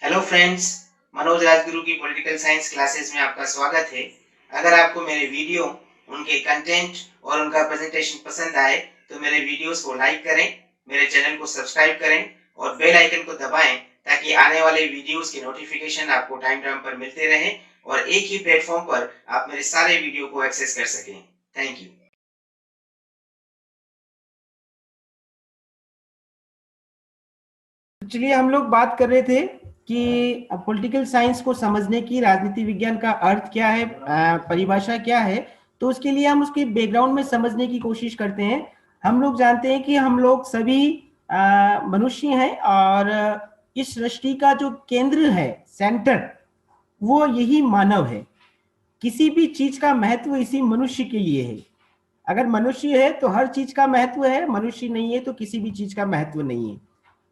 Hello friends, Manoj Rajguru की political science classes में आपका स्वागत है। अगर आपको मेरे वीडियो, उनके कंटेंट और उनका प्रेजेंटेशन पसंद आए तो मेरे वीडियोस को लाइक करें, मेरे चैनल को सब्सक्राइब करें और बेल आइकन को दबाएं ताकि आने वाले वीडियोस की नोटिफिकेशन आपको टाइम टाइम पर मिलते रहे और एक ही प्लेटफॉर्म पर आप मेरे सारे वीडियो को एक्सेस कर सकें। Thank you. चलिए हम लोग बात कर रहे थे कि पॉलिटिकल साइंस को समझने की राजनीति विज्ञान का अर्थ क्या है, परिभाषा क्या है। तो उसके लिए हम उसके बैकग्राउंड में समझने की कोशिश करते हैं। हम लोग जानते हैं कि हम लोग सभी मनुष्य हैं और इस सृष्टि का जो केंद्र है, सेंटर, वो यही मानव है। किसी भी चीज का महत्व इसी मनुष्य के लिए है। अगर मनुष्य है तो हर चीज का महत्व है, मनुष्य नहीं है तो किसी भी चीज का महत्व नहीं है।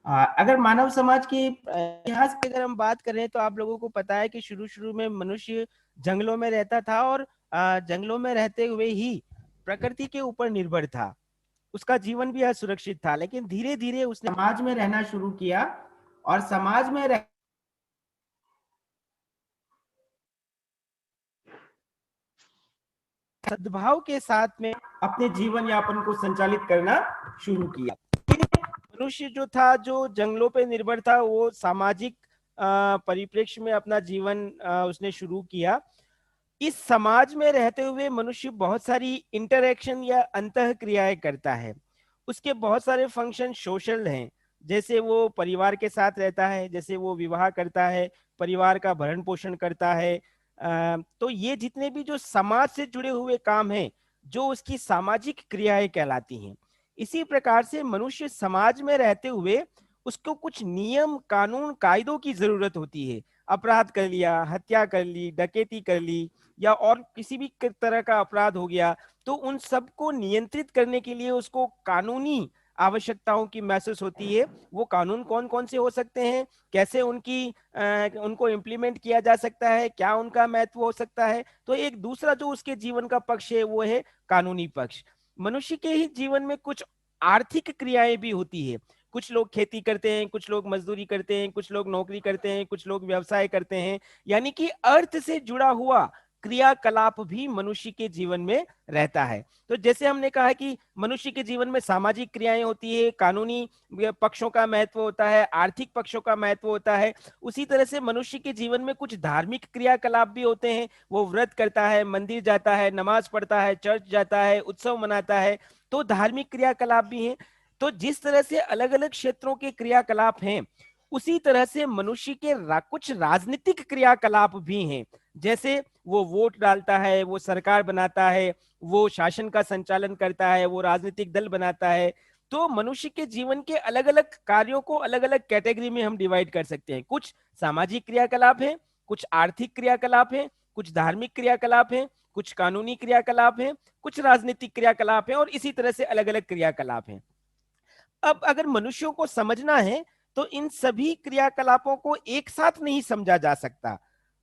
अगर मानव समाज के इतिहास की अगर हम बात करें तो आप लोगों को पता है कि शुरू शुरू में मनुष्य जंगलों में रहता था और जंगलों में रहते हुए ही प्रकृति के ऊपर निर्भर था। उसका जीवन भी असुरक्षित था, लेकिन धीरे धीरे उसने समाज में रहना शुरू किया और समाज में सद्भाव के साथ में अपने जीवन यापन को संचालित करना शुरू किया। मनुष्य जो था, जो जंगलों पे निर्भर था, वो सामाजिक परिप्रेक्ष्य में अपना जीवन उसने शुरू किया। इस समाज में रहते हुए मनुष्य बहुत सारी इंटरैक्शन या अंतः क्रियाएं करता है। उसके बहुत सारे फंक्शन सोशल हैं, जैसे वो परिवार के साथ रहता है, जैसे वो विवाह करता है, परिवार का भरण पोषण करता है। तो ये जितने भी जो समाज से जुड़े हुए काम हैं, जो उसकी सामाजिक क्रियाएं कहलाती हैं। इसी प्रकार से मनुष्य समाज में रहते हुए उसको कुछ नियम, कानून, कायदों की जरूरत होती है। अपराध कर लिया, हत्या कर ली, डकैती कर ली, या और किसी भी तरह का अपराध हो गया, तो उन सबको नियंत्रित करने के लिए उसको कानूनी आवश्यकताओं की महसूस होती है। वो कानून कौन कौन से हो सकते हैं, कैसे उनको इम्प्लीमेंट किया जा सकता है, क्या उनका महत्व हो सकता है। तो एक दूसरा जो उसके जीवन का पक्ष है वो है कानूनी पक्ष। मनुष्य के ही जीवन में कुछ आर्थिक क्रियाएं भी होती है। कुछ लोग खेती करते हैं, कुछ लोग मजदूरी करते हैं, कुछ लोग नौकरी करते हैं, कुछ लोग व्यवसाय करते हैं। यानी कि अर्थ से जुड़ा हुआ क्रियाकलाप भी मनुष्य के जीवन में रहता है। तो जैसे हमने कहा कि मनुष्य के जीवन में सामाजिक क्रियाएं होती है, कानूनी पक्षों का महत्व होता है, आर्थिक पक्षों का महत्व होता है। उसी तरह से मनुष्य के जीवन में कुछ धार्मिक क्रियाकलाप भी होते हैं। वो व्रत करता है, मंदिर जाता है, नमाज पढ़ता है, चर्च जाता है, उत्सव मनाता है। तो धार्मिक क्रियाकलाप भी हैं। तो जिस तरह से अलग अलग क्षेत्रों के क्रियाकलाप हैं, उसी तरह से मनुष्य के कुछ राजनीतिक क्रियाकलाप भी हैं। जैसे वो वोट डालता है, वो सरकार बनाता है, वो शासन का संचालन करता है, वो राजनीतिक दल बनाता है। तो मनुष्य के जीवन के अलग अलग कार्यों को अलग अलग कैटेगरी में हम डिवाइड कर सकते हैं। कुछ सामाजिक क्रियाकलाप हैं, कुछ आर्थिक क्रियाकलाप हैं, कुछ धार्मिक क्रियाकलाप हैं, कुछ कानूनी क्रियाकलाप हैं, कुछ राजनीतिक क्रियाकलाप हैं, और इसी तरह से अलग अलग क्रियाकलाप हैं। अब अगर मनुष्यों को समझना है तो इन सभी क्रियाकलापों को एक साथ नहीं समझा जा सकता।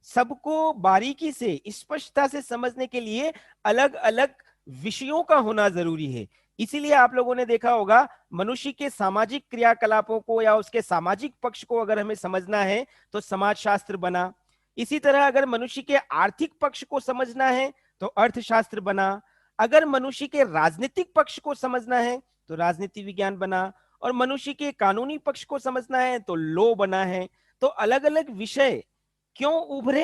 सबको बारीकी से, स्पष्टता से समझने के लिए अलग अलग विषयों का होना जरूरी है। इसीलिए आप लोगों ने देखा होगा, मनुष्य के सामाजिक क्रियाकलापों को या उसके सामाजिक पक्ष को अगर हमें समझना है तो समाजशास्त्र बना। इसी तरह अगर मनुष्य के आर्थिक पक्ष को समझना है तो अर्थशास्त्र बना। अगर मनुष्य के राजनीतिक पक्ष को समझना है तो राजनीति विज्ञान बना। और मनुष्य के कानूनी पक्ष को समझना है तो लॉ बना है। तो अलग अलग विषय क्यों उभरे?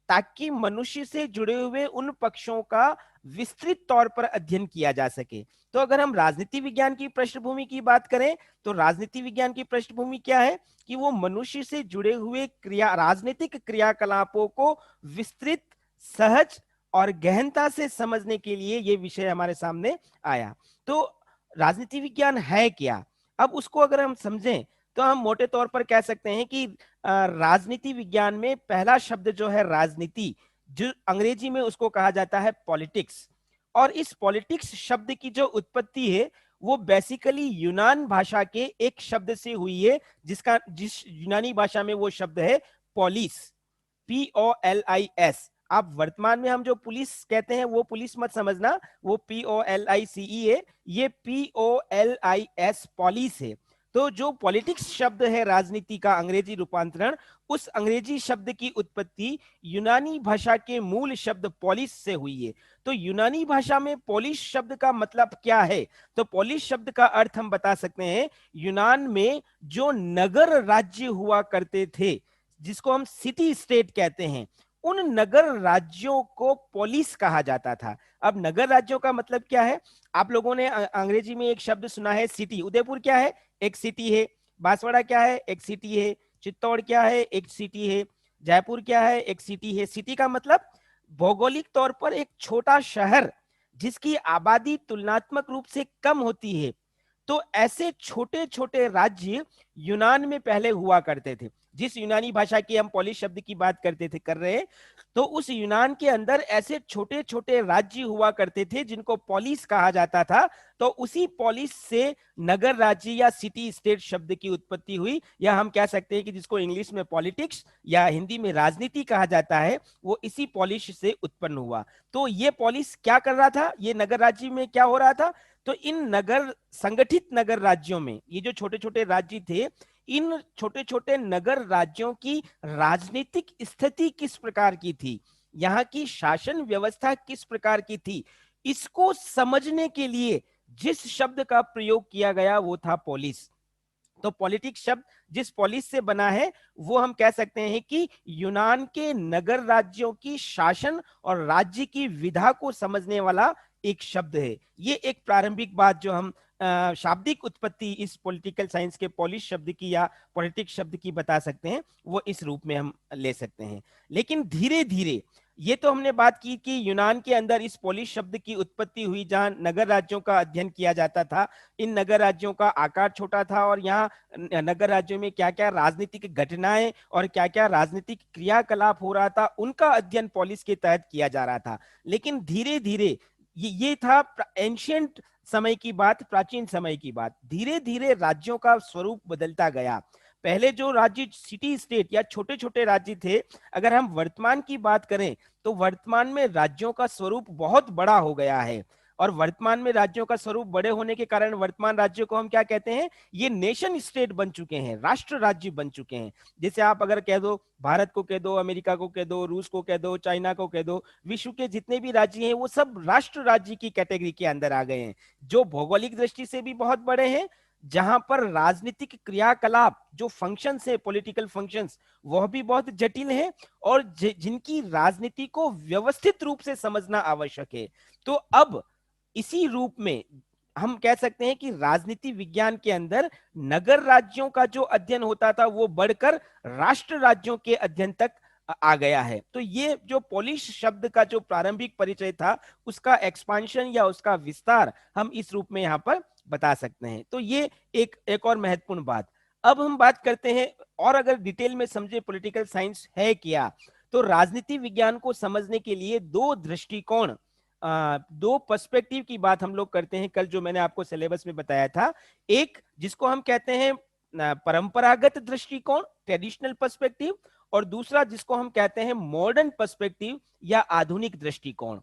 ताकि मनुष्य से जुड़े हुए उन पक्षों का विस्तृत तौर पर अध्ययन किया जा सके। तो अगर हम राजनीति विज्ञान की पृष्ठभूमि की बात करें तो राजनीति विज्ञान की पृष्ठभूमि क्या है कि वो मनुष्य से जुड़े हुए राजनीतिक क्रियाकलापों को विस्तृत, सहज और गहनता से समझने के लिए ये विषय हमारे सामने आया। तो राजनीति विज्ञान है क्या? अब उसको अगर हम समझें तो हम मोटे तौर पर कह सकते हैं कि राजनीति विज्ञान में पहला शब्द जो है राजनीति, जो अंग्रेजी में उसको कहा जाता है पॉलिटिक्स। और इस पॉलिटिक्स शब्द की जो उत्पत्ति है वो बेसिकली यूनान भाषा के एक शब्द से हुई है, जिस यूनानी भाषा में वो शब्द है पॉलिस, POLIS। आप वर्तमान में हम जो पुलिस कहते हैं वो पुलिस मत समझना, वो POLICE है। ये POLIS पॉलिस है। तो जो पॉलिटिक्स शब्द है राजनीति का अंग्रेजी रूपांतरण, उस अंग्रेजी शब्द की उत्पत्ति यूनानी भाषा के मूल शब्द पोलिस से हुई है। तो यूनानी भाषा में पोलिस शब्द का मतलब क्या है? तो पोलिस शब्द का अर्थ हम बता सकते हैं, यूनान में जो नगर राज्य हुआ करते थे, जिसको हम सिटी स्टेट कहते हैं, उन नगर राज्यों को पोलिस कहा जाता था। अब नगर राज्यों का मतलब क्या है? आप लोगों ने अंग्रेजी में एक शब्द सुना है सिटी। उदयपुर क्या है? एक सिटी है। बांसवाड़ा क्या है? एक सिटी है। चित्तौड़ क्या है? एक सिटी है। जयपुर क्या है? एक सिटी है। सिटी का मतलब भौगोलिक तौर पर एक छोटा शहर जिसकी आबादी तुलनात्मक रूप से कम होती है। तो ऐसे छोटे छोटे राज्य यूनान में पहले हुआ करते थे। जिस यूनानी भाषा की हम पोलिस शब्द की बात कर रहे हैं, तो उस यूनान के अंदर ऐसे छोटे छोटे राज्य हुआ करते थे जिनको पोलिस कहा जाता था। तो उसी पोलिस से नगर राज्य या सिटी स्टेट शब्द की उत्पत्ति हुई, या हम कह सकते हैं कि जिसको इंग्लिश में पॉलिटिक्स या हिंदी में राजनीति कहा जाता है, वो इसी पोलिस से उत्पन्न हुआ। तो ये पोलिस क्या कर रहा था? ये नगर राज्य में क्या हो रहा था? तो इन नगर संगठित नगर राज्यों में, ये जो छोटे छोटे राज्य थे, इन छोटे छोटे नगर राज्यों की राजनीतिक स्थिति किस प्रकार की थी, यहाँ की शासन व्यवस्था किस प्रकार की थी, इसको समझने के लिए जिस शब्द का प्रयोग किया गया वो था पोलिस। तो पॉलिटिक्स शब्द जिस पोलिस से बना है, वो हम कह सकते हैं कि यूनान के नगर राज्यों की शासन और राज्य की विधा को समझने वाला एक शब्द है। ये एक प्रारंभिक बात जो हम शाब्दिक उत्पत्ति इस पॉलिटिकल साइंस के पोलिस शब्द की या पॉलिटिक्स शब्द की बता सकते हैं, वो इस रूप में हम ले सकते हैं। लेकिन धीरे धीरे, ये तो हमने बात की कि यूनान के अंदर इस पोलिस शब्द की उत्पत्ति हुई जहां नगर राज्यों का अध्ययन किया जाता था। इन नगर राज्यों का आकार छोटा था और यहाँ नगर राज्यों में क्या क्या राजनीतिक घटनाएं और क्या क्या राजनीतिक क्रियाकलाप हो रहा था, उनका अध्ययन पोलिस के तहत किया जा रहा था। लेकिन धीरे धीरे ये था एंशियंट समय की बात, प्राचीन समय की बात। धीरे धीरे राज्यों का स्वरूप बदलता गया। पहले जो राज्य सिटी स्टेट या छोटे छोटे राज्य थे, अगर हम वर्तमान की बात करें तो वर्तमान में राज्यों का स्वरूप बहुत बड़ा हो गया है। और वर्तमान में राज्यों का स्वरूप बड़े होने के कारण वर्तमान राज्यों को हम क्या कहते हैं? ये नेशन स्टेट बन चुके हैं, राष्ट्र राज्य बन चुके हैं। जैसे आप अगर कह दो, भारत को कह दो, अमेरिका को कह दो, रूस को कह दो, चाइना को कह दो, विश्व के जितने भी राज्य हैं वो सब राष्ट्र राज्य की कैटेगरी के अंदर आ गए हैं, जो भौगोलिक दृष्टि से भी बहुत बड़े हैं, जहां पर राजनीतिक क्रियाकलाप जो फंक्शंस है, पॉलिटिकल फंक्शंस, वह भी बहुत जटिल है और जिनकी राजनीति को व्यवस्थित रूप से समझना आवश्यक है। तो अब इसी रूप में हम कह सकते हैं कि राजनीति विज्ञान के अंदर नगर राज्यों का जो अध्ययन होता था वो बढ़कर राष्ट्र राज्यों के अध्ययन तक आ गया है। तो ये जो पोलिश शब्द का जो प्रारंभिक परिचय था, उसका एक्सपांशन या उसका विस्तार हम इस रूप में यहाँ पर बता सकते हैं। तो ये एक और महत्वपूर्ण बात। अब हम बात करते हैं, और अगर डिटेल में समझे पॉलिटिकल साइंस है क्या, तो राजनीति विज्ञान को समझने के लिए दो दृष्टिकोण, दो पर्सपेक्टिव की बात हम लोग करते हैं। कल जो मैंने आपको सिलेबस में बताया था, एक जिसको हम कहते हैं परंपरागत दृष्टिकोण, ट्रेडिशनल पर्सपेक्टिव, और दूसरा जिसको हम कहते हैं मॉडर्न पर्सपेक्टिव या आधुनिक दृष्टिकोण।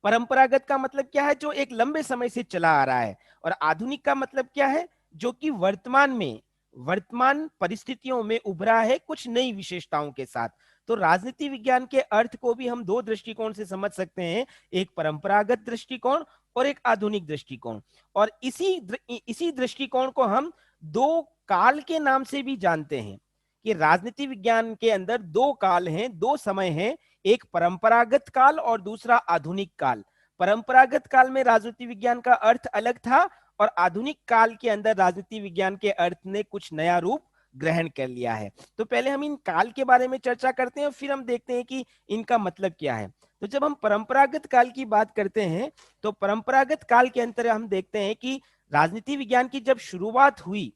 परंपरागत का मतलब क्या है? जो एक लंबे समय से चला आ रहा है। और आधुनिक का मतलब क्या है? जो कि वर्तमान परिस्थितियों में उभरा है कुछ नई विशेषताओं के साथ। तो राजनीति विज्ञान के अर्थ को भी हम दो दृष्टिकोण से समझ सकते हैं, एक परंपरागत दृष्टिकोण और एक आधुनिक दृष्टिकोण। और इसी दृष्टिकोण को हम दो काल के नाम से भी जानते हैं, कि राजनीति विज्ञान के अंदर दो काल हैं, दो समय हैं, एक परंपरागत काल और दूसरा आधुनिक काल। परंपरागत काल में राजनीति विज्ञान का अर्थ अलग था और आधुनिक काल के अंदर राजनीति विज्ञान के अर्थ ने कुछ नया रूप ग्रहण कर लिया है। तो पहले हम इन काल के बारे में चर्चा करते हैं, फिर हम देखते हैं कि इनका मतलब क्या है। तो जब हम परंपरागत काल की बात करते हैं, तो परंपरागत काल के अंतर हम देखते हैं कि राजनीति विज्ञान की जब शुरुआत हुई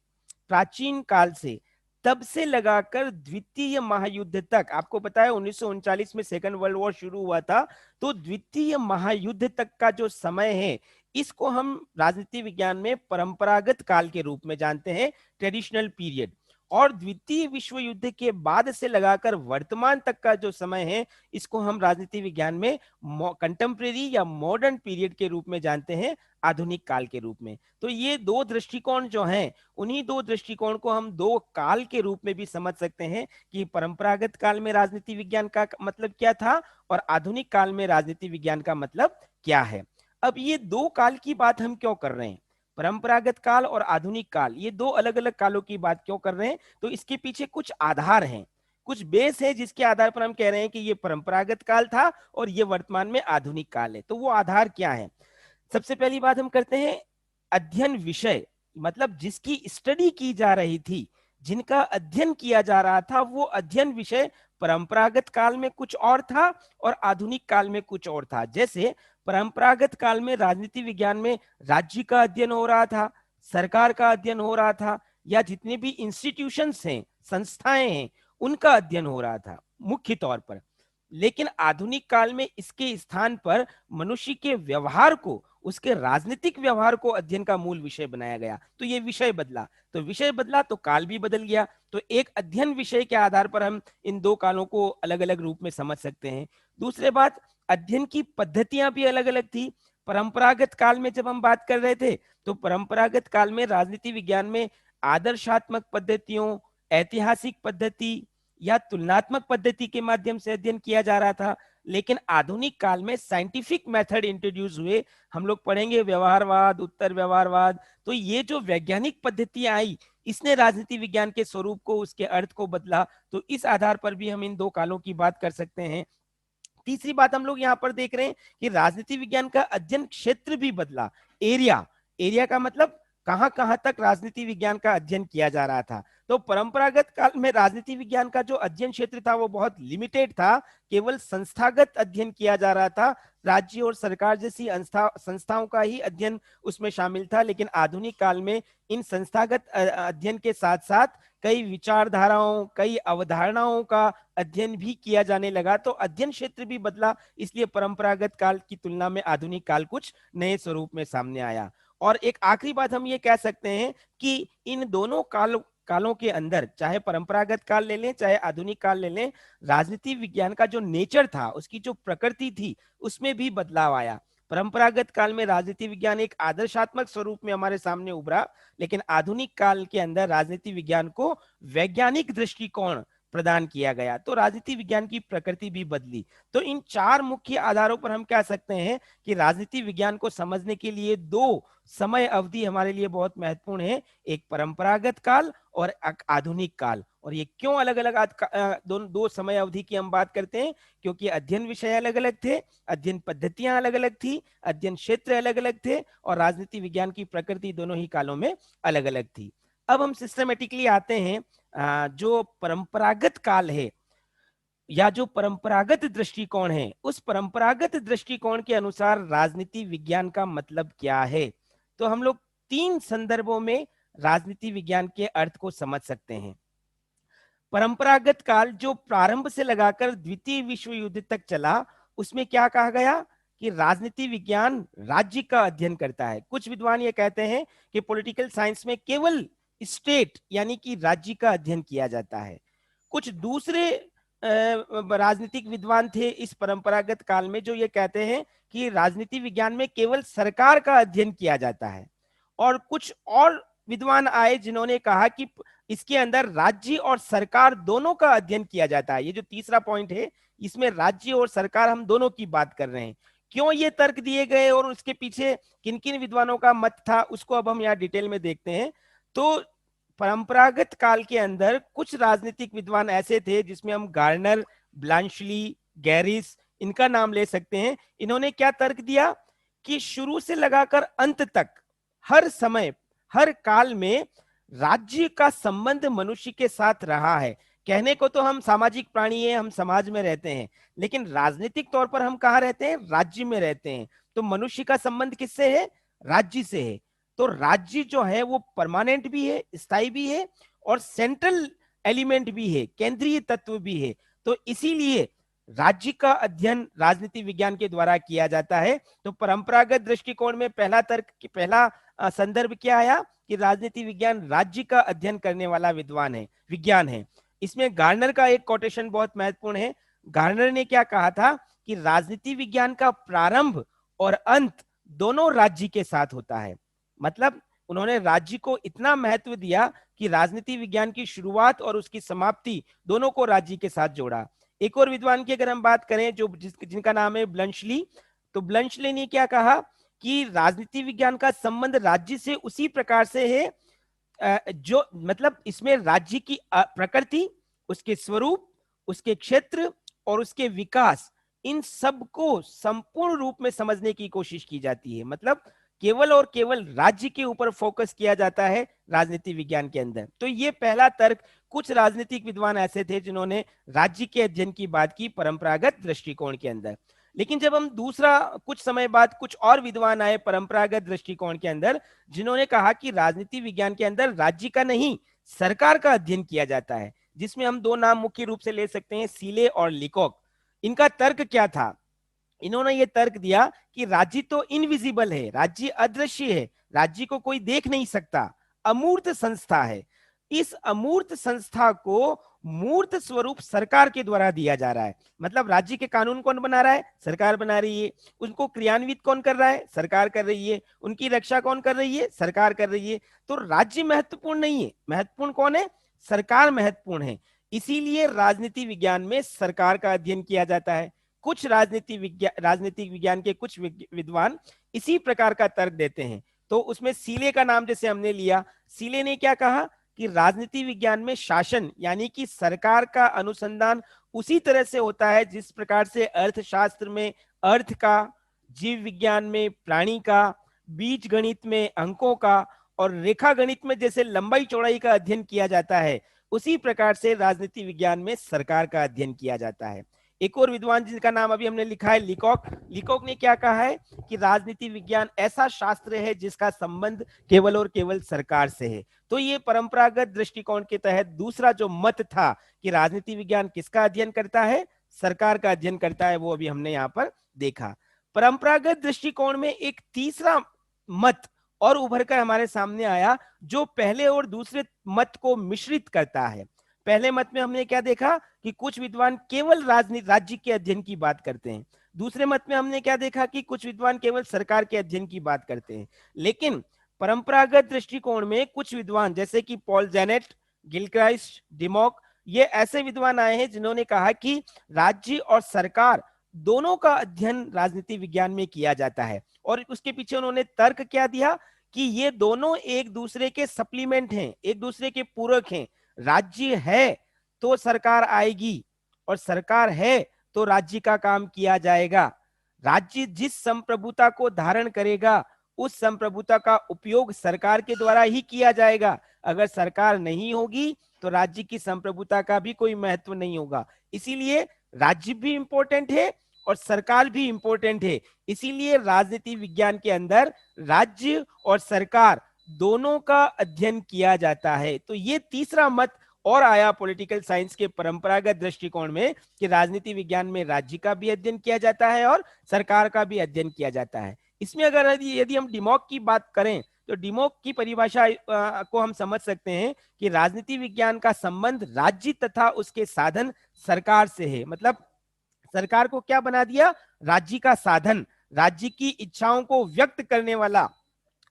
प्राचीन काल से, तब से लगाकर द्वितीय महायुद्ध तक, आपको पता है 1939 में सेकंड वर्ल्ड वॉर शुरू हुआ था, तो द्वितीय महायुद्ध तक का जो समय है, इसको हम राजनीति विज्ञान में परंपरागत काल के रूप में जानते हैं, ट्रेडिशनल पीरियड। और द्वितीय विश्व युद्ध के बाद से लगाकर वर्तमान तक का जो समय है, इसको हम राजनीति विज्ञान में कंटेम्प्रेरी या मॉडर्न पीरियड के रूप में जानते हैं, आधुनिक काल के रूप में। तो ये दो दृष्टिकोण जो हैं, उन्हीं दो दृष्टिकोण को हम दो काल के रूप में भी समझ सकते हैं कि परंपरागत काल में राजनीति विज्ञान का मतलब क्या था और आधुनिक काल में राजनीति विज्ञान का मतलब क्या है। अब ये दो काल की बात हम क्यों कर रहे हैं, परंपरागत काल और आधुनिक काल, ये दो अलग अलग कालों की बात क्यों कर रहे हैं? तो इसके पीछे कुछ आधार हैं, कुछ बेस है जिसके आधार पर हम कह रहे हैं कि ये परंपरागत काल था और ये वर्तमान में आधुनिक काल है। तो वो आधार क्या है? सबसे पहली बात हम करते हैं अध्ययन विषय, मतलब जिसकी स्टडी की जा रही थी, जिनका अध्ययन किया जा रहा था, वो अध्ययन विषय परंपरागत काल में कुछ और था और आधुनिक काल में कुछ और था। जैसे परंपरागत काल में राजनीति विज्ञान में राज्य का अध्ययन हो रहा था, सरकार का अध्ययन हो रहा था, या जितने भी इंस्टीट्यूशंस हैं, संस्थाएं हैं, उनका अध्ययन हो रहा था मुख्य तौर पर। लेकिन आधुनिक काल में इसके स्थान पर मनुष्य के व्यवहार को, उसके राजनीतिक व्यवहार को अध्ययन का मूल विषय बनाया गया। तो ये विषय बदला, तो विषय बदला तो काल भी बदल गया। तो एक अध्ययन विषय के आधार पर हम इन दो कालों को अलग अलग रूप में समझ सकते हैं। दूसरे बात, अध्ययन की पद्धतियां भी अलग अलग थी। परंपरागत काल में जब हम बात कर रहे थे, तो परंपरागत काल में राजनीति विज्ञान में आदर्शात्मक पद्धतियों, ऐतिहासिक पद्धति या तुलनात्मक पद्धति के माध्यम से अध्ययन किया जा रहा था। लेकिन आधुनिक काल में साइंटिफिक मेथड इंट्रोड्यूस हुए, हम लोग पढ़ेंगे व्यवहारवाद, उत्तर व्यवहारवाद। तो ये जो वैज्ञानिक पद्धतियां आई, इसने राजनीति विज्ञान के स्वरूप को, उसके अर्थ को बदला। तो इस आधार पर भी हम इन दो कालों की बात कर सकते हैं। तीसरी बात हम लोग यहाँ पर देख रहे हैं कि राजनीति विज्ञान का अध्ययन क्षेत्र भी बदला। एरिया, एरिया का मतलब कहां कहां तक राजनीति विज्ञान का अध्ययन किया जा रहा था। तो परंपरागत काल में राजनीति विज्ञान का जो अध्ययन क्षेत्र था वो बहुत लिमिटेड था, केवल संस्थागत अध्ययन किया जा रहा था, राज्य और सरकार जैसी संस्थाओं का ही अध्ययन उसमें शामिल था। लेकिन आधुनिक काल में इन संस्थागत अध्ययन के साथ साथ कई विचारधाराओं, कई अवधारणाओं का अध्ययन भी किया जाने लगा। तो अध्ययन क्षेत्र भी बदला, इसलिए परंपरागत काल की तुलना में आधुनिक काल कुछ नए स्वरूप में सामने आया। और एक आखिरी बात हम ये कह सकते हैं कि इन दोनों कालों के अंदर, चाहे परंपरागत काल ले लें चाहे आधुनिक काल ले लें, राजनीति विज्ञान का जो नेचर था, उसकी जो प्रकृति थी, उसमें भी बदलाव आया। परंपरागत काल में राजनीति विज्ञान एक आदर्शात्मक स्वरूप में हमारे सामने उभरा, लेकिन आधुनिक काल के अंदर राजनीति विज्ञान को वैज्ञानिक दृष्टिकोण प्रदान किया गया। तो राजनीति विज्ञान की प्रकृति भी बदली। तो इन चार मुख्य आधारों पर हम कह सकते हैं कि राजनीति विज्ञान को समझने के लिए दो समय अवधि हमारे लिए बहुत महत्वपूर्ण है, एक परंपरागत काल और आधुनिक काल। और ये क्यों अलग अलग दो समय अवधि की हम बात करते हैं? क्योंकि अध्ययन विषय अलग अलग थे, अध्ययन पद्धतियां अलग अलग थी, अध्ययन क्षेत्र अलग अलग थे, और राजनीति विज्ञान की प्रकृति दोनों ही कालों में अलग अलग थी। अब हम सिस्टमेटिकली आते हैं, जो परंपरागत काल है या जो परंपरागत दृष्टिकोण है, उस परंपरागत दृष्टिकोण के अनुसार राजनीति विज्ञान का मतलब क्या है। तो हम लोग तीन संदर्भों में राजनीति विज्ञान के अर्थ को समझ सकते हैं। परंपरागत काल जो प्रारंभ से लगाकर द्वितीय विश्व युद्ध तक चला, उसमें क्या कहा गया कि राजनीति विज्ञान राज्य का अध्ययन करता है। कुछ विद्वान ये कहते हैं कि पॉलिटिकल साइंस में केवल स्टेट यानी कि राज्य का अध्ययन किया जाता है। कुछ दूसरे राजनीतिक विद्वान थे इस परंपरागत काल में जो ये कहते हैं कि राजनीति विज्ञान में केवल सरकार का अध्ययन किया जाता है। और कुछ और विद्वान आए जिन्होंने कहा कि इसके अंदर राज्य और सरकार दोनों का अध्ययन किया जाता है। ये जो तीसरा पॉइंट है, इसमें राज्य और सरकार हम दोनों की बात कर रहे हैं। क्यों ये तर्क दिए गए और उसके पीछे किन किन विद्वानों का मत था, उसको अब हम यहाँ डिटेल में देखते हैं। तो परंपरागत काल के अंदर कुछ राजनीतिक विद्वान ऐसे थे जिसमें हम गार्नर, ब्लांशली, गैरिस, इनका नाम ले सकते हैं। इन्होंने क्या तर्क दिया कि शुरू से लगाकर अंत तक हर समय, हर काल में राज्य का संबंध मनुष्य के साथ रहा है। कहने को तो हम सामाजिक प्राणी हैं, हम समाज में रहते हैं, लेकिन राजनीतिक तौर पर हम कहाँ रहते हैं? राज्य में रहते हैं। तो मनुष्य का संबंध किससे है? राज्य से है। तो राज्य जो है वो परमानेंट भी है, स्थायी भी है, और सेंट्रल एलिमेंट भी है, केंद्रीय तत्व भी है। तो इसीलिए राज्य का अध्ययन राजनीति विज्ञान के द्वारा किया जाता है। तो परंपरागत दृष्टिकोण में पहला तर्क, पहला संदर्भ क्या आया कि राजनीति विज्ञान राज्य का अध्ययन करने वाला विज्ञान है। इसमें गार्नर का एक कोटेशन बहुत महत्वपूर्ण है। गार्नर ने क्या कहा था कि राजनीति विज्ञान का प्रारंभ और अंत दोनों राज्य के साथ होता है। मतलब उन्होंने राज्य को इतना महत्व दिया कि राजनीति विज्ञान की शुरुआत और उसकी समाप्ति दोनों को राज्य के साथ जोड़ा। एक और विद्वान की अगर हम बात करें जिनका नाम है ब्लंशली, तो ब्लंशली ने क्या कहा कि राजनीति विज्ञान का संबंध राज्य से उसी प्रकार से है जो मतलब इसमें राज्य की प्रकृति, उसके स्वरूप, उसके क्षेत्र और उसके विकास, इन सब को संपूर्ण रूप में समझने की कोशिश की जाती है। मतलब केवल और केवल राज्य के ऊपर फोकस किया जाता है राजनीति विज्ञान के अंदर। तो ये पहला तर्क। कुछ राजनीतिक विद्वान ऐसे थे जिन्होंने राज्य के अध्ययन की बात की परंपरागत दृष्टिकोण के अंदर। लेकिन जब हम दूसरा कुछ समय बाद कुछ और विद्वान आए परंपरागत दृष्टिकोण के अंदर, जिन्होंने कहा कि राजनीति विज्ञान के अंदर राज्य का नहीं सरकार का अध्ययन किया जाता है, जिसमें हम दो नाम मुख्य रूप से ले सकते हैं, सीले और लिकॉक। इनका तर्क क्या था? इन्होंने ये तर्क दिया कि राज्य तो इनविजिबल है, राज्य अदृश्य है, राज्य को कोई देख नहीं सकता, अमूर्त संस्था है। इस अमूर्त संस्था को मूर्त स्वरूप सरकार के द्वारा दिया जा रहा है। मतलब राज्य के कानून कौन बना रहा है? सरकार बना रही है। उनको क्रियान्वित कौन कर रहा है? सरकार कर रही है। उनकी रक्षा कौन कर रही है? सरकार कर रही है। तो राज्य महत्वपूर्ण नहीं है, महत्वपूर्ण कौन है? सरकार महत्वपूर्ण है। इसीलिए राजनीति विज्ञान में सरकार का अध्ययन किया जाता है। कुछ राजनीतिक विज्ञान के कुछ विद्वान इसी प्रकार का तर्क देते हैं। तो उसमें सीले का नाम जैसे हमने लिया, सीले ने क्या कहा कि राजनीति विज्ञान में शासन यानी कि सरकार का अनुसंधान उसी तरह से होता है जिस प्रकार से अर्थशास्त्र में अर्थ का, जीव विज्ञान में प्राणी का, बीज गणित में अंकों का और रेखा गणित में जैसे लंबाई चौड़ाई का अध्ययन किया जाता है, उसी प्रकार से राजनीति विज्ञान में सरकार का अध्ययन किया जाता है। एक और विद्वान जिनका नाम अभी हमने लिखा है लिकॉक, लिकॉक ने क्या कहा है कि राजनीति विज्ञान ऐसा शास्त्र है जिसका संबंध केवल और केवल सरकार से है। तो ये परंपरागत दृष्टिकोण के तहत दूसरा जो मत था कि राजनीति विज्ञान किसका अध्ययन करता है? सरकार का अध्ययन करता है, वो अभी हमने यहाँ पर देखा। परंपरागत दृष्टिकोण में एक तीसरा मत और उभर कर हमारे सामने आया जो पहले और दूसरे मत को मिश्रित करता है। पहले मत में हमने क्या देखा कि कुछ विद्वान केवल राज्य के अध्ययन की बात करते हैं। दूसरे मत में हमने क्या देखा कि कुछ विद्वान केवल सरकार के अध्ययन की बात करते हैं। लेकिन परंपरागत दृष्टिकोण में कुछ विद्वान जैसे कि पॉल जेनेट, गिलक्राइस्ट, डिमॉक, ये ऐसे विद्वान आए हैं जिन्होंने कहा कि राज्य और सरकार दोनों का अध्ययन राजनीति विज्ञान में किया जाता है। और उसके पीछे उन्होंने तर्क क्या दिया कि ये दोनों एक दूसरे के सप्लीमेंट हैं, एक दूसरे के पूरक हैं। राज्य है तो सरकार आएगी और सरकार है तो राज्य का काम किया जाएगा। राज्य जिस संप्रभुता को धारण करेगा उस संप्रभुता का उपयोग सरकार के द्वारा ही किया जाएगा। अगर सरकार नहीं होगी तो राज्य की संप्रभुता का भी कोई महत्व नहीं होगा। इसीलिए राज्य भी इंपॉर्टेंट है और सरकार भी इंपॉर्टेंट है। इसीलिए राजनीति विज्ञान के अंदर राज्य और सरकार दोनों का अध्ययन किया जाता है। तो ये तीसरा मत और आया पॉलिटिकल साइंस के परंपरागत दृष्टिकोण में कि राजनीति विज्ञान में राज्य का भी अध्ययन किया जाता है और सरकार का भी अध्ययन किया जाता है। इसमें अगर यदि हम डिमॉक की बात करें तो डिमॉक की परिभाषा को हम समझ सकते हैं कि राजनीति विज्ञान का संबंध राज्य तथा उसके साधन सरकार से है। मतलब सरकार को क्या बना दिया? राज्य का साधन, राज्य की इच्छाओं को व्यक्त करने वाला,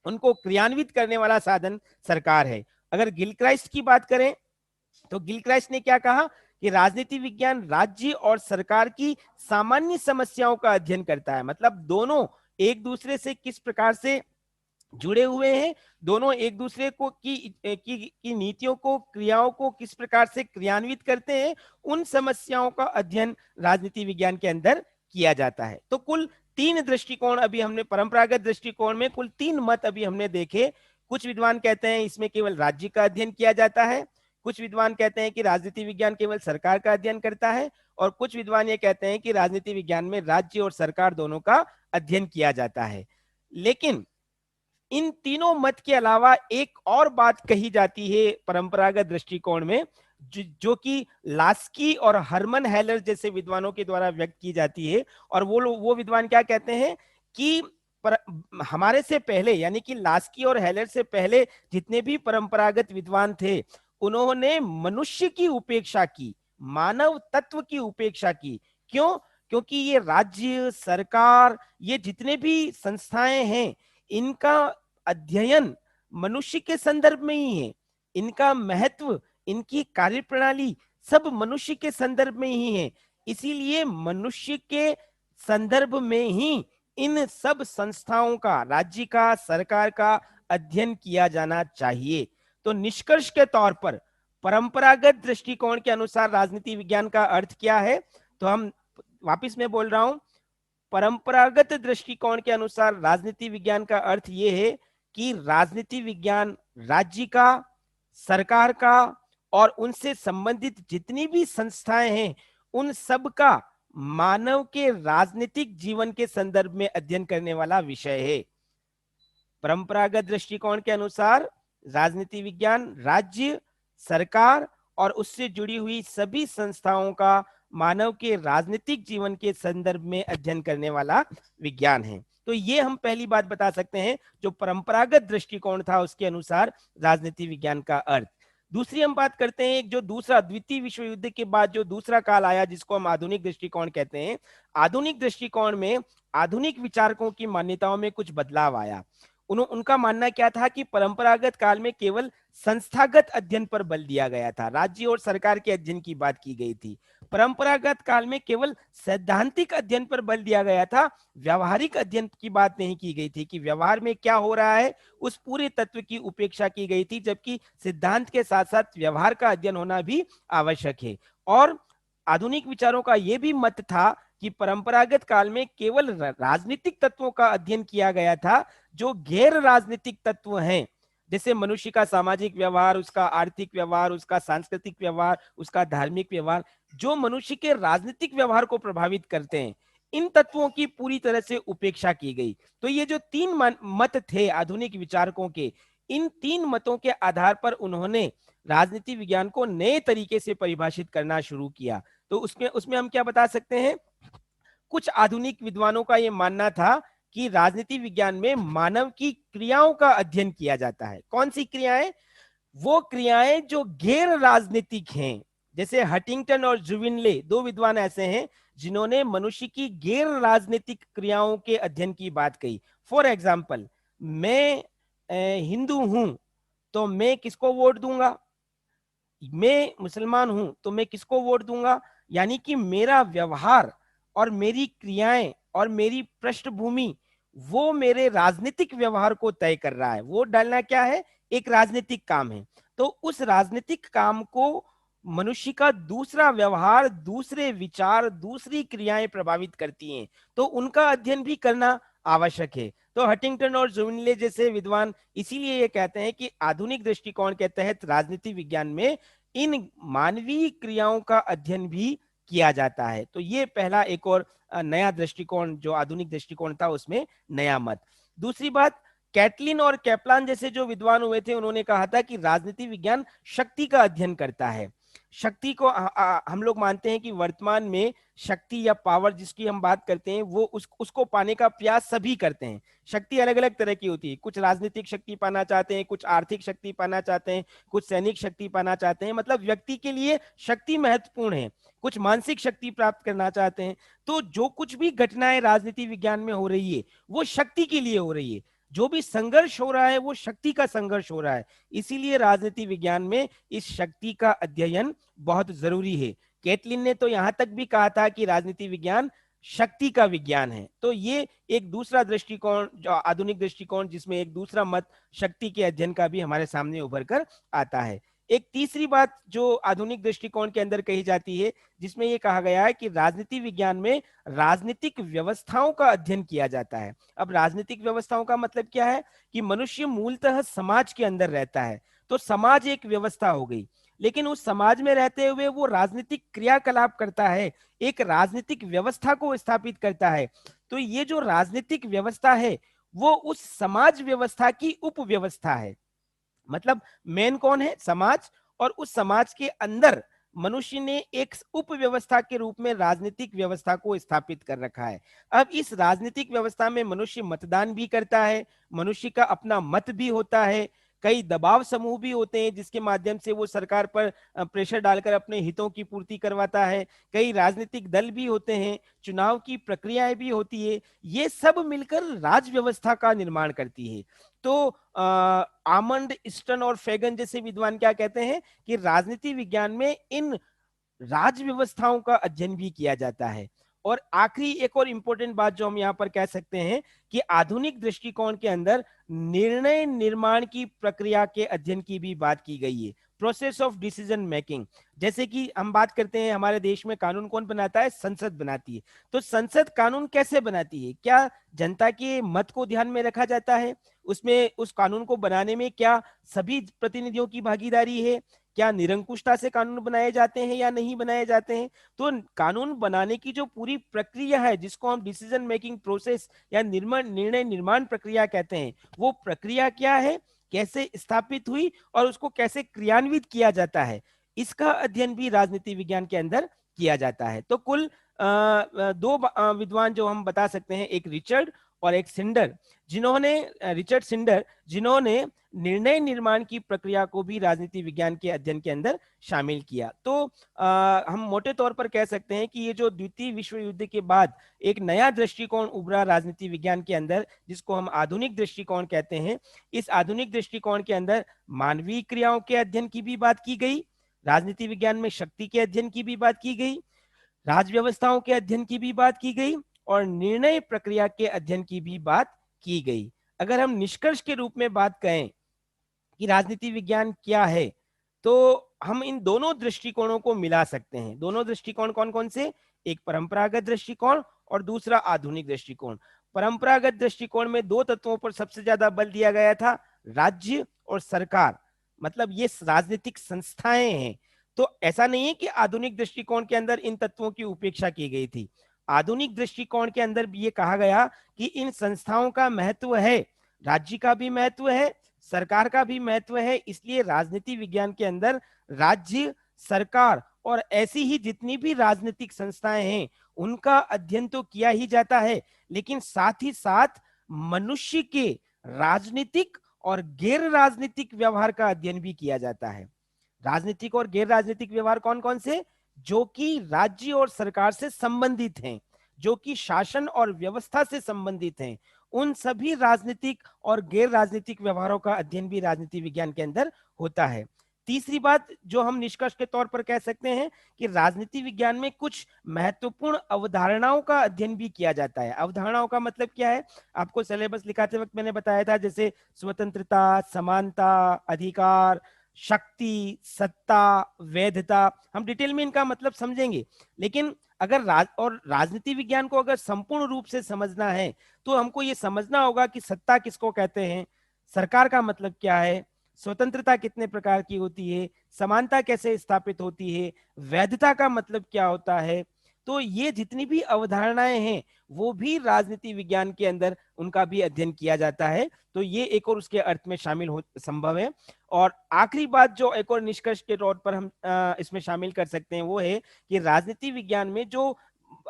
उनको क्रियान्वित करने वाला साधन सरकार है। अगर गिलक्राइस्ट की बात करें तो गिलक्राइस्ट ने क्या कहा कि राजनीति विज्ञान राज्य और सरकार की सामान्य समस्याओं का अध्ययन करता है। मतलब दोनों एक दूसरे से किस प्रकार से जुड़े हुए हैं, दोनों एक दूसरे को की नीतियों को, क्रियाओं को किस प्रकार से क्रियान्वित करते हैं, उन समस्याओं का अध्ययन राजनीति विज्ञान के अंदर किया जाता है। तो कुल तीन दृष्टिकोण अभी हमने, परंपरागत दृष्टिकोण में कुल तीन मत अभी हमने देखे। कुछ विद्वान कहते हैं इसमें केवल राज्य का अध्ययन किया जाता है, कुछ विद्वान कहते हैं कि राजनीति विज्ञान केवल सरकार का अध्ययन करता है, और कुछ विद्वान ये कहते हैं कि राजनीति विज्ञान में राज्य और सरकार दोनों का अध्ययन किया जाता है। लेकिन इन तीनों मत के अलावा एक और बात कही जाती है परंपरागत दृष्टिकोण में, जो कि लास्की और हरमन हेलर जैसे विद्वानों के द्वारा व्यक्त की जाती है। और वो विद्वान क्या कहते हैं कि पर हमारे से पहले यानी कि लास्की और हेलर से पहले जितने भी परंपरागत विद्वान थे, उन्होंने मनुष्य की उपेक्षा की, मानव तत्व की उपेक्षा की। क्यों? क्योंकि ये राज्य, सरकार, ये जितने भी संस्थाएं हैं, इनका अध्ययन मनुष्य के संदर्भ में ही है। इनका महत्व, इनकी कार्यप्रणाली सब मनुष्य के संदर्भ में ही है। इसीलिए मनुष्य के संदर्भ में ही इन सब संस्थाओं का, राज्य का, सरकार का अध्ययन किया जाना चाहिए। तो निष्कर्ष के तौर पर परंपरागत दृष्टिकोण के अनुसार राजनीति विज्ञान का अर्थ क्या है? तो हम वापस मैं बोल रहा हूं, परंपरागत दृष्टिकोण के अनुसार राजनीति विज्ञान का अर्थ यह है कि राजनीति विज्ञान राज्य का, सरकार का और उनसे संबंधित जितनी भी संस्थाएं हैं, उन सब का मानव के राजनीतिक जीवन के संदर्भ में अध्ययन करने वाला विषय है। परंपरागत दृष्टिकोण के अनुसार राजनीति विज्ञान राज्य, सरकार और उससे जुड़ी हुई सभी संस्थाओं का मानव के राजनीतिक जीवन के संदर्भ में अध्ययन करने वाला विज्ञान है। तो ये हम पहली बात बता सकते हैं, जो परंपरागत दृष्टिकोण था उसके अनुसार राजनीति विज्ञान का अर्थ। दूसरी हम बात करते हैं, जो दूसरा, द्वितीय विश्व युद्ध के बाद जो दूसरा काल आया, जिसको हम आधुनिक दृष्टिकोण कहते हैं। आधुनिक दृष्टिकोण में आधुनिक विचारकों की मान्यताओं में कुछ बदलाव आया। उनका मानना क्या था कि परंपरागत काल में केवल संस्थागत अध्ययन पर बल दिया गया था, राज्य और सरकार के अध्ययन की बात की गई थी। परंपरागत काल में केवल सैद्धांतिक अध्ययन पर बल दिया गया था, व्यवहारिक अध्ययन की बात नहीं की गई थी कि व्यवहार में क्या हो रहा है, उस पूरे तत्व की उपेक्षा की गई थी। जबकि सिद्धांत के साथ साथ व्यवहार का अध्ययन होना भी आवश्यक है। और आधुनिक विचारों का यह भी मत था कि परंपरागत काल में केवल राजनीतिक तत्वों का अध्ययन किया गया था, जो गैर राजनीतिक तत्व हैं, जैसे मनुष्य का सामाजिक व्यवहार, उसका आर्थिक व्यवहार, उसका सांस्कृतिक व्यवहार, उसका धार्मिक व्यवहार, जो मनुष्य के राजनीतिक व्यवहार को प्रभावित करते हैं, इन तत्वों की पूरी तरह से उपेक्षा की गई। तो ये जो तीन मत थे आधुनिक विचारकों के, इन तीन मतों के आधार पर उन्होंने राजनीति विज्ञान को नए तरीके से परिभाषित करना शुरू किया। तो उसमें हम क्या बता सकते हैं? कुछ आधुनिक विद्वानों का यह मानना था कि राजनीति विज्ञान में मानव की क्रियाओं का अध्ययन किया जाता है। कौन सी क्रियाएं? वो क्रियाएं जो गैर राजनीतिक हैं। जैसे हंटिंगटन और जुविनले, दो विद्वान ऐसे हैं जिन्होंने मनुष्य की गैर राजनीतिक क्रियाओं के अध्ययन की बात कही। फॉर एग्जाम्पल, मैं हिंदू हूं तो मैं किसको वोट दूंगा? मैं मुसलमान हूं तो मैं किसको वोट दूंगा? यानी कि मेरा व्यवहार और मेरी क्रियाएं और मेरी पृष्ठभूमि, वो मेरे राजनीतिक व्यवहार को तय कर रहा है। वोट डालना क्या है? एक राजनीतिक काम है। तो उस राजनीतिक काम को मनुष्य का दूसरा व्यवहार, दूसरे विचार, दूसरी क्रियाएं प्रभावित करती हैं, तो उनका अध्ययन भी करना आवश्यक है। तो हंटिंगटन और जुविनले जैसे विद्वान इसीलिए ये कहते हैं कि आधुनिक दृष्टिकोण के तहत राजनीति विज्ञान में इन मानवीय क्रियाओं का अध्ययन भी किया जाता है। तो ये पहला एक और नया दृष्टिकोण, जो आधुनिक दृष्टिकोण था, उसमें नया मत। दूसरी बात, कैटलिन और कैप्लान जैसे जो विद्वान हुए थे, उन्होंने कहा था कि राजनीति विज्ञान शक्ति का अध्ययन करता है। शक्ति को हम लोग मानते हैं कि वर्तमान में शक्ति या पावर जिसकी हम बात करते हैं, वो उसको पाने का प्रयास सभी करते हैं। शक्ति अलग अलग तरह की होती है। कुछ राजनीतिक शक्ति पाना चाहते हैं, कुछ आर्थिक शक्ति पाना चाहते हैं, कुछ सैनिक शक्ति पाना चाहते हैं। मतलब व्यक्ति के लिए शक्ति महत्वपूर्ण है। कुछ मानसिक शक्ति प्राप्त करना चाहते हैं। तो जो कुछ भी घटनाएं राजनीति विज्ञान में हो रही है, वो शक्ति के लिए हो रही है। जो भी संघर्ष हो रहा है, वो शक्ति का संघर्ष हो रहा है। इसीलिए राजनीति विज्ञान में इस शक्ति का अध्ययन बहुत जरूरी है। कैटलिन ने तो यहां तक भी कहा था कि राजनीति विज्ञान शक्ति का विज्ञान है। तो ये एक दूसरा दृष्टिकोण, जो आधुनिक दृष्टिकोण, जिसमें एक दूसरा मत शक्ति के अध्ययन का भी हमारे सामने उभर कर आता है। एक तीसरी बात जो आधुनिक दृष्टिकोण के अंदर कही जाती है, जिसमें यह कहा गया है कि राजनीति विज्ञान में राजनीतिक व्यवस्थाओं का अध्ययन किया जाता है। अब राजनीतिक व्यवस्थाओं का मतलब क्या है? कि मनुष्य मूलतः समाज के अंदर रहता है। तो समाज एक व्यवस्था हो गई, लेकिन उस समाज में रहते हुए वो राजनीतिक क्रियाकलाप करता है, एक राजनीतिक व्यवस्था को स्थापित करता है। तो ये जो राजनीतिक व्यवस्था है, वो उस समाज व्यवस्था की उपव्यवस्था है। मतलब मेन कौन है? समाज। और उस समाज के अंदर मनुष्य ने एक उपव्यवस्था के रूप में राजनीतिक व्यवस्था को स्थापित कर रखा है। अब इस राजनीतिक व्यवस्था में मनुष्य मतदान भी करता है, मनुष्य का अपना मत भी होता है, कई दबाव समूह भी होते हैं जिसके माध्यम से वो सरकार पर प्रेशर डालकर अपने हितों की पूर्ति करवाता है, कई राजनीतिक दल भी होते हैं, चुनाव की प्रक्रियाएं भी होती है, ये सब मिलकर राज व्यवस्था का निर्माण करती है। तो आमंड, स्टर्न और फेगन जैसे विद्वान क्या कहते हैं कि राजनीति विज्ञान में इन राज व्यवस्थाओं का अध्ययन भी किया जाता है। और आखिरी एक और इंपॉर्टेंट बात जो हम यहाँ पर कह सकते हैं कि आधुनिक दृष्टिकोण के अंदर निर्णय निर्माण की प्रक्रिया के अध्ययन की भी बात की गई है, प्रोसेस ऑफ डिसीजन मेकिंग। जैसे कि हम बात करते हैं हमारे देश में कानून कौन बनाता है, संसद बनाती है। तो संसद कानून कैसे बनाती है, क्या जनता के मत को ध्यान में रखा जाता है, उसमें उस कानून को बनाने में क्या सभी प्रतिनिधियों की भागीदारी है, क्या निरंकुशता से कानून बनाए जाते हैं या नहीं बनाए जाते हैं। तो कानून बनाने की जो पूरी प्रक्रिया है जिसको हम डिसीजन मेकिंग प्रोसेस या निर्णय निर्माण प्रक्रिया कहते हैं, वो प्रक्रिया क्या है, कैसे स्थापित हुई और उसको कैसे क्रियान्वित किया जाता है, इसका अध्ययन भी राजनीति विज्ञान के अंदर किया जाता है। तो कुल दो विद्वान जो हम बता सकते हैं, एक रिचर्ड और एक सिंडर, रिचर्ड सिंडर जिन्होंने निर्णय निर्माण की प्रक्रिया को भी राजनीति विज्ञान के अध्ययन के अंदर शामिल किया। तो हम मोटे तौर पर कह सकते हैं कि ये जो द्वितीय विश्व युद्ध के बाद एक नया दृष्टिकोण उभरा राजनीति विज्ञान के अंदर, जिसको हम आधुनिक दृष्टिकोण कहते हैं, इस आधुनिक दृष्टिकोण के अंदर मानवीय क्रियाओं के अध्ययन की भी बात की गई, राजनीति विज्ञान में शक्ति के अध्ययन की भी बात की गई, राज व्यवस्थाओं के अध्ययन की भी बात की गई और निर्णय प्रक्रिया के अध्ययन की भी बात की गई। अगर हम निष्कर्ष के रूप में बात करें कि राजनीति विज्ञान क्या है, तो हम इन दोनों दृष्टिकोणों को मिला सकते हैं। दोनों दृष्टिकोण कौन कौन से, एक परंपरागत दृष्टिकोण और दूसरा आधुनिक दृष्टिकोण। परंपरागत दृष्टिकोण में दो तत्वों पर सबसे ज्यादा बल दिया गया था, राज्य और सरकार, मतलब ये राजनीतिक संस्थाएं हैं। तो ऐसा नहीं है कि आधुनिक दृष्टिकोण के अंदर इन तत्वों की उपेक्षा की गई थी। आधुनिक दृष्टिकोण के अंदर भी ये कहा गया कि इन संस्थाओं का महत्व है, राज्य का भी महत्व है, सरकार का भी महत्व है, इसलिए राजनीति विज्ञान के अंदर राज्य, सरकार और ऐसी ही जितनी भी राजनीतिक संस्थाएं हैं उनका अध्ययन तो किया ही जाता है, लेकिन साथ ही साथ मनुष्य के राजनीतिक और गैर राजनीतिक व्यवहार का अध्ययन भी किया जाता है। राजनीतिक और गैर राजनीतिक व्यवहार कौन कौन से, जो कि राज्य और सरकार से संबंधित हैं, जो कि शासन और व्यवस्था से संबंधित हैं, उन सभी राजनीतिक और गैर राजनीतिक व्यवहारों का अध्ययन भी राजनीति विज्ञान के अंदर होता है। तीसरी बात जो हम निष्कर्ष के तौर पर कह सकते हैं कि राजनीति विज्ञान में कुछ महत्वपूर्ण अवधारणाओं का अध्ययन भी किया जाता है। अवधारणाओं का मतलब क्या है, आपको सिलेबस लिखाते वक्त मैंने बताया था, जैसे स्वतंत्रता, समानता, अधिकार, शक्ति, सत्ता, वैधता। हम डिटेल में इनका मतलब समझेंगे, लेकिन अगर राजनीति विज्ञान को अगर संपूर्ण रूप से समझना है तो हमको ये समझना होगा कि सत्ता किसको कहते हैं, सरकार का मतलब क्या है, स्वतंत्रता कितने प्रकार की होती है, समानता कैसे स्थापित होती है, वैधता का मतलब क्या होता है। तो ये जितनी भी अवधारणाएं हैं वो भी राजनीति विज्ञान के अंदर उनका भी अध्ययन किया जाता है। तो ये एक और उसके अर्थ में शामिल हो संभव है। और आखिरी बात जो एक और निष्कर्ष के तौर पर हम इसमें शामिल कर सकते हैं वो है कि राजनीति विज्ञान में जो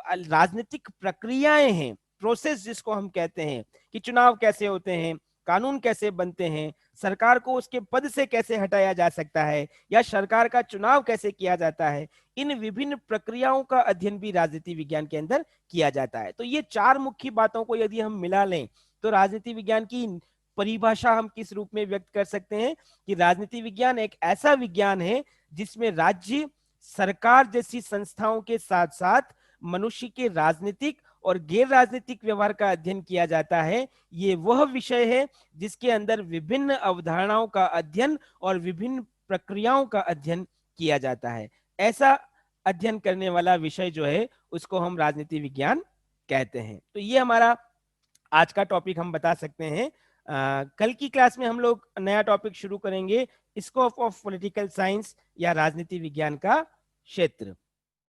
राजनीतिक प्रक्रियाएं हैं, प्रोसेस जिसको हम कहते हैं, कि चुनाव कैसे होते हैं, कानून कैसे बनते हैं, सरकार को उसके पद से कैसे हटाया जा सकता है या सरकार का चुनाव कैसे किया जाता है, इन विभिन्न प्रक्रियाओं का अध्ययन भी राजनीति विज्ञान के अंदर किया जाता है। तो ये चार मुख्य बातों को यदि हम मिला लें तो राजनीति विज्ञान की परिभाषा हम किस रूप में व्यक्त कर सकते हैं कि राजनीति विज्ञान एक ऐसा विज्ञान है जिसमें राज्य, सरकार जैसी संस्थाओं के साथ साथ मनुष्य के राजनीतिक और गैर राजनीतिक व्यवहार का अध्ययन किया जाता है। ये वह विषय है जिसके अंदर विभिन्न अवधारणाओं का अध्ययन और विभिन्न प्रक्रियाओं का अध्ययन किया जाता है। ऐसा अध्ययन करने वाला विषय जो है उसको हम राजनीति विज्ञान कहते हैं। तो ये हमारा आज का टॉपिक हम बता सकते हैं। कल की क्लास में हम लोग नया टॉपिक शुरू करेंगे, स्कोप ऑफ पॉलिटिकल साइंस या राजनीति विज्ञान का क्षेत्र।